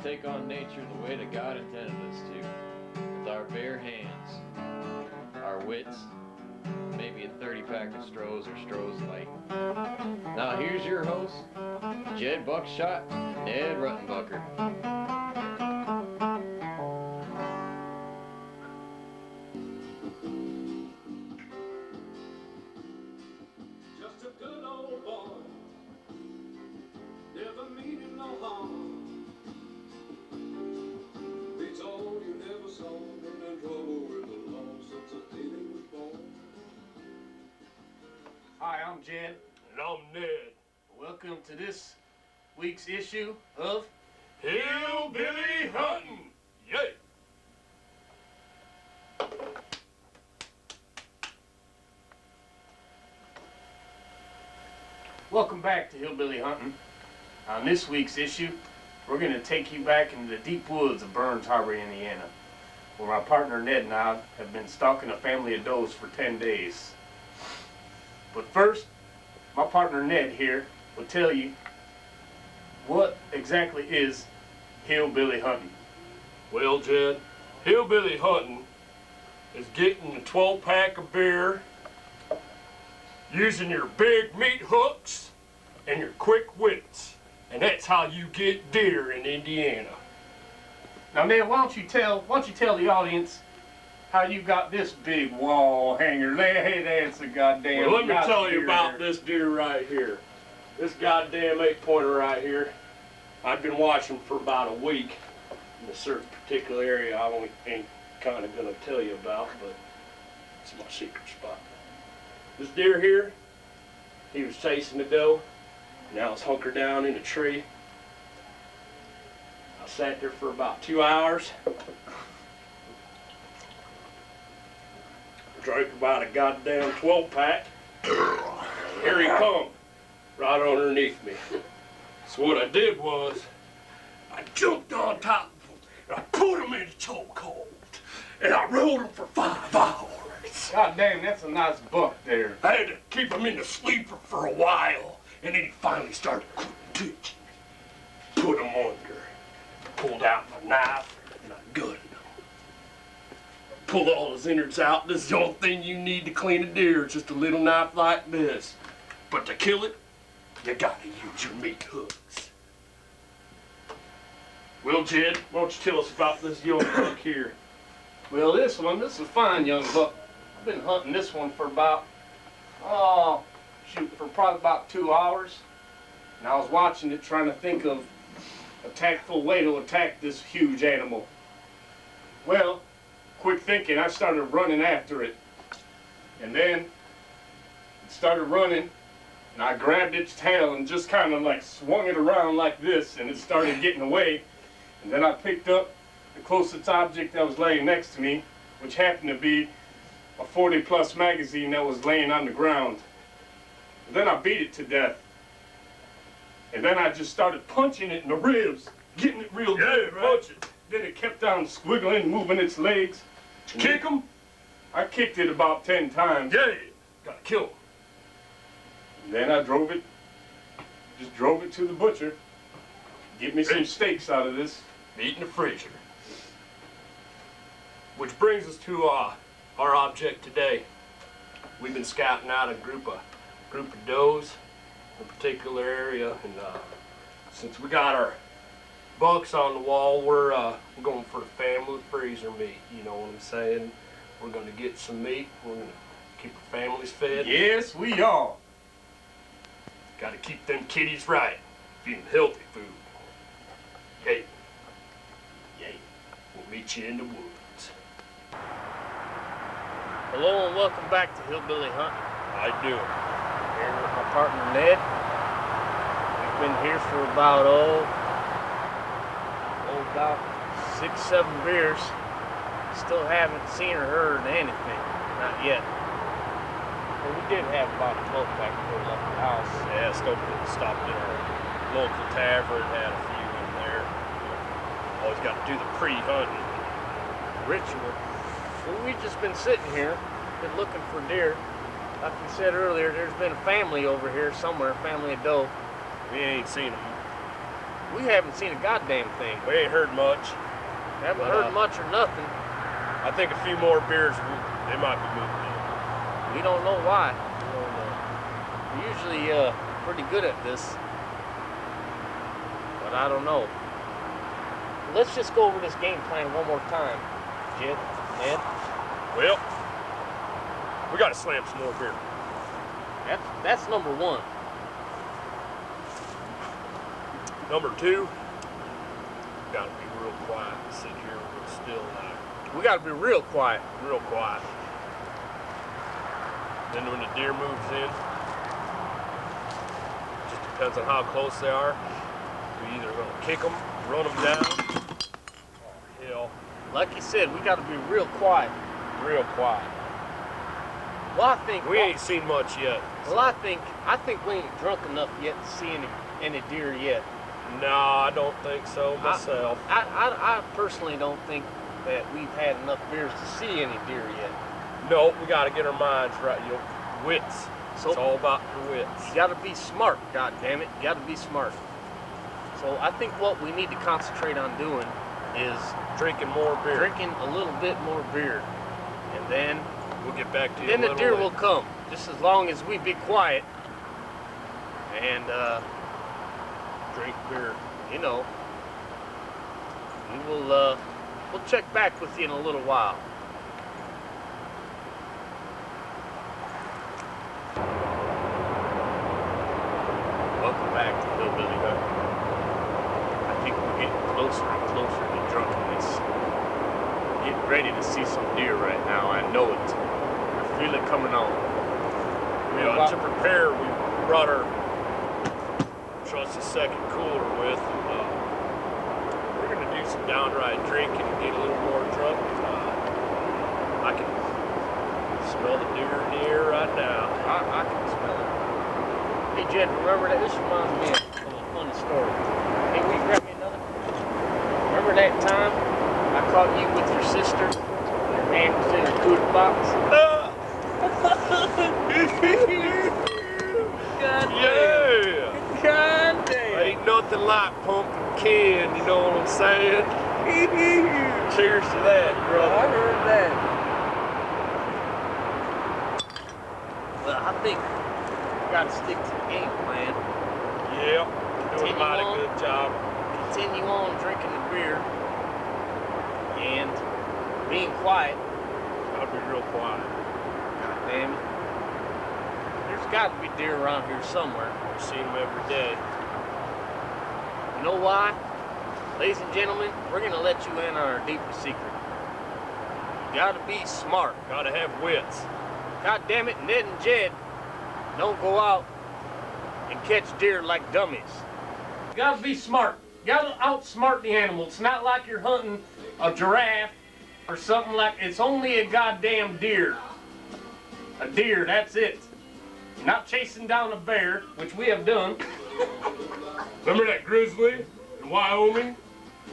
take on nature the way that God intended us to, with our bare hands, our wits, maybe a 30-pack of Strohs or Strohs Light. Now here's your hosts, Jed Buckshot and Ned Ruttenbucker. Just a good old boy, never meaning no harm. They told you never saw been in trouble with the law since the day they was born. Hi, I'm Jed. And I'm Ned. Welcome to this week's issue of Hillbilly hunting! Yay! Welcome back to Hillbilly Hunting. On this week's issue, we're going to take you back into the deep woods of Burns Harbor, Indiana, where my partner Ned and I have been stalking a family of does for 10 days. But first, my partner Ned here will tell you what exactly is hillbilly hunting. Well, Jed, hillbilly hunting is getting a 12-pack of beer, using your big meat hooks and your quick wits. And that's how you get deer in Indiana. Now, Ned, why don't you tell the audience how you got this big wall hanger? Hey, that's a goddamn. Well, let me tell you deer about there. this deer right here. This goddamn 8-pointer right here. I've been watching for about a week in a certain particular area I ain't kind of gonna tell you about, but it's my secret spot. This deer here, he was chasing the doe. Now it's hunkered down in a tree. I sat there for about 2 hours. Drank about a goddamn 12-pack. Here he come, right underneath me. So what I did was, I jumped on top of him, and I put him in a chokehold, and I rode him for 5 hours. God damn, that's a nice buck there. I had to keep him in the sleeper for a while, and then he finally started twitching. Put him under, pulled out my knife, and I gutted him. Pulled all his innards out. This is the only thing you need to clean a deer, just a little knife like this. But to kill it, you gotta use your meat hooks. Well, Jed, why don't you tell us about this young buck here? Well, this is a fine young buck. I've been hunting this one for about, for probably about 2 hours. And I was watching it, trying to think of a tactful way to attack this huge animal. Well, quick thinking, I started running after it. And then it started running, and I grabbed its tail and just kind of like swung it around like this, and it started getting away. And then I picked up the closest object that was laying next to me, which happened to be a 40-plus magazine that was laying on the ground. And then I beat it to death. And then I just started punching it in the ribs, getting it real good, right? Punch it. Then it kept on squiggling, moving its legs. Kick him? I kicked it about 10 times. Yeah, gotta kill him. And then I drove it to the butcher. Get me some steaks out of this. Meat in the freezer. Which brings us to our object today. We've been scouting out a group of does in a particular area, and since we got our bucks on the wall, we're going for the family freezer meat. You know what I'm saying? We're going to get some meat. We're going to keep our families fed. Yes, we are. Got to keep them kitties right. Feed them healthy food. Hey. Yay. We'll meet you in the woods. Hello and welcome back to Hillbilly Hunting. How you doing? Here with my partner Ned. We've been here for about about 6-7 beers. Still haven't seen or heard anything. Not yet. Well, we did have about a 12-pack before we left the house. Yeah, stopped in our local tavern, had a few in there. Always got to do the pre-hunting ritual. Well, we've just been sitting here, been looking for deer. Like we said earlier, there's been a family over here somewhere, a family of doe. We ain't seen them. We haven't seen a goddamn thing. We ain't heard much. Haven't But, heard much or nothing. I think a few more beers, they might be moving in. We don't know why. We don't know. We're usually pretty good at this. But I don't know. Let's just go over this game plan one more time, Jed, Ned. Well, we gotta slam some more beer. That's number one. Number two, gotta be real quiet, sit here real still now. We gotta be real quiet. Real quiet. Then when the deer moves in, just depends on how close they are. We either gonna kick them, run them down. Oh hell, Like you said, we gotta be real quiet. real quiet. Well, I think We ain't seen much yet. Well, I think we ain't drunk enough yet to see any deer yet. No, I don't think so myself. I personally don't think that we've had enough beers to see any deer yet. No, we gotta get our minds right. Wits. So It's all about your wits. you gotta be smart, god damn it. You gotta be smart. So I think what we need to concentrate on doing is Drinking more beer. drinking a little bit more beer. And then We'll get back to you. the a little deer will later. come. Just as long as we be quiet and drink beer. you know, we'll check back with you in a little while. Welcome back to Hillbilly Hut. I think we're getting closer and closer to drunkenness. Getting ready to see some deer right now. I know it. I feel it coming on. To prepare, we brought our trusty second cooler with. We're gonna do some downright drinking and get a little more drunk. I can smell the deer in the air right now. I can smell it. Hey Jed, remember that? This reminds me of a funny story. Hey, will you grab me another? Remember that time I caught you with your sister? Your hand was in her cooler box? God damn. Yeah! God damn. Ain't nothing like pumpkin can, you know what I'm saying? Cheers to that, I brother. heard that. Well, I think we gotta stick to the game plan. Yeah, doing a Continue mighty on. good job. Continue on drinking the beer and being quiet. Gotta be real quiet. God damn it. There's got to be deer around here somewhere. We see them every day. You know why? Ladies and gentlemen, we're going to let you in on our deepest secret. You got to be smart. Gotta have wits. God damn it, Ned and Jed don't go out and catch deer like dummies. You got to be smart. You got to outsmart the animal. It's not like you're hunting a giraffe or something like. It's only a goddamn deer. A deer, that's it. You're not chasing down a bear, which we have done. Remember that grizzly in Wyoming?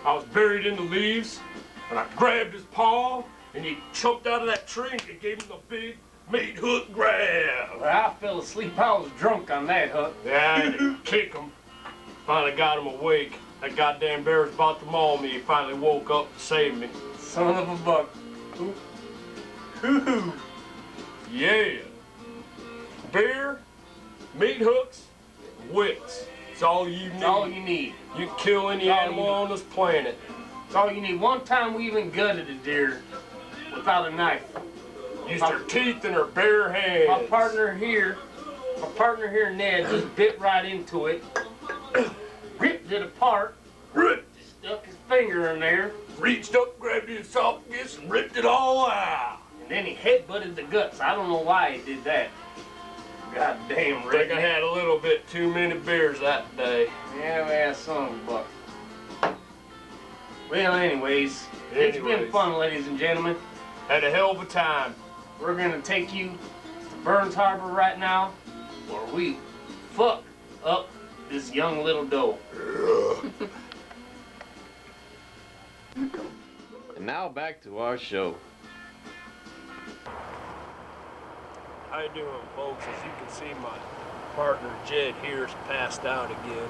I was buried in the leaves, and I grabbed his paw, and he jumped out of that tree and gave him the big meat hook grab. Well, I fell asleep. I was drunk on that hook. Yeah, I had to kick him. Finally got him awake. That goddamn bear was about to maul me. He finally woke up to save me. Son of a buck. Hoo-hoo. Yeah. Beer, meat hooks, wits. It's all you need. That's all you need. You can kill any That's all animal you on this planet. That's all you need. One time we even gutted a deer without a knife. Used their teeth in their bare hands. My partner here, Ned, just bit right into it, ripped it apart, stuck his finger in there, Reached up, grabbed his esophagus, and ripped it all out. and then he headbutted the guts. I don't know why he did that. Goddamn I think I redneck. had a little bit too many beers that day. Yeah, son of a buck. Well, anyways, it's been Anyways. fun, ladies and gentlemen. Had a hell of a time. We're gonna take you to Burns Harbor right now, where we fuck up this young little doe. And now back to our show. How you doing, folks? As you can see, my partner Jed here is passed out again.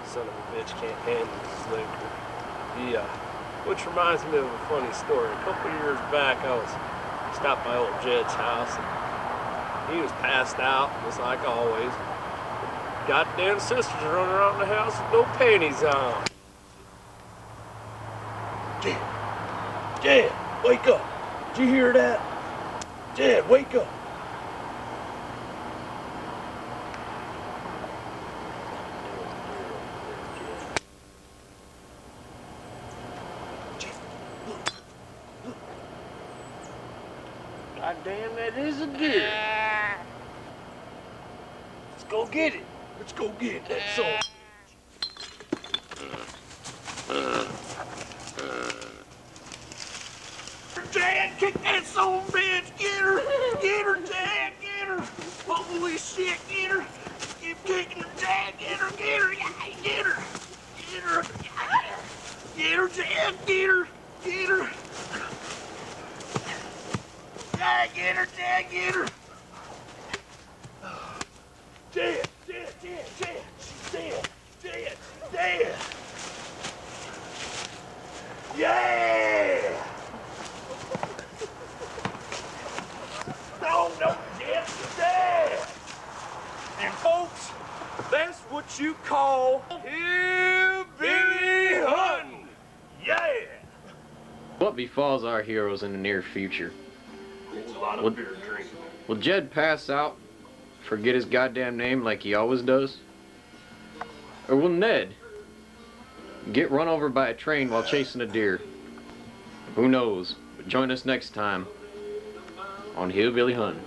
Son of a bitch can't handle his liquor. Yeah. Which reminds me of a funny story. A couple years back, I was stopped by old Jed's house, and he was passed out, just like always. Goddamn sisters running around the house with no panties on. Dad, wake up. Did you hear that? Dad, wake up. God damn, that is a deer. Let's go get it. Let's go get that son. Dad, kick that son of a bitch. Get her. Get her, Dad. Get her. Holy shit, get her. Keep kicking her, Dad. Get her. Get her. Yeah, get her. Get her. Get her, Dad. Get her. Get her. Dad, get her. Dad, get her. Dad, Dad, Dad, Dad. She's dead. Dad, Dad. Yeah. No, no, Dad, she's dead. And folks, that's what you call hillbilly hunting. Yeah. What befalls our heroes in the near future? It's a lot of beer drinking. Will Jed pass out, forget his goddamn name like he always does? Or will Ned get run over by a train while chasing a deer? Who knows? But join us next time on Hillbilly Hunting.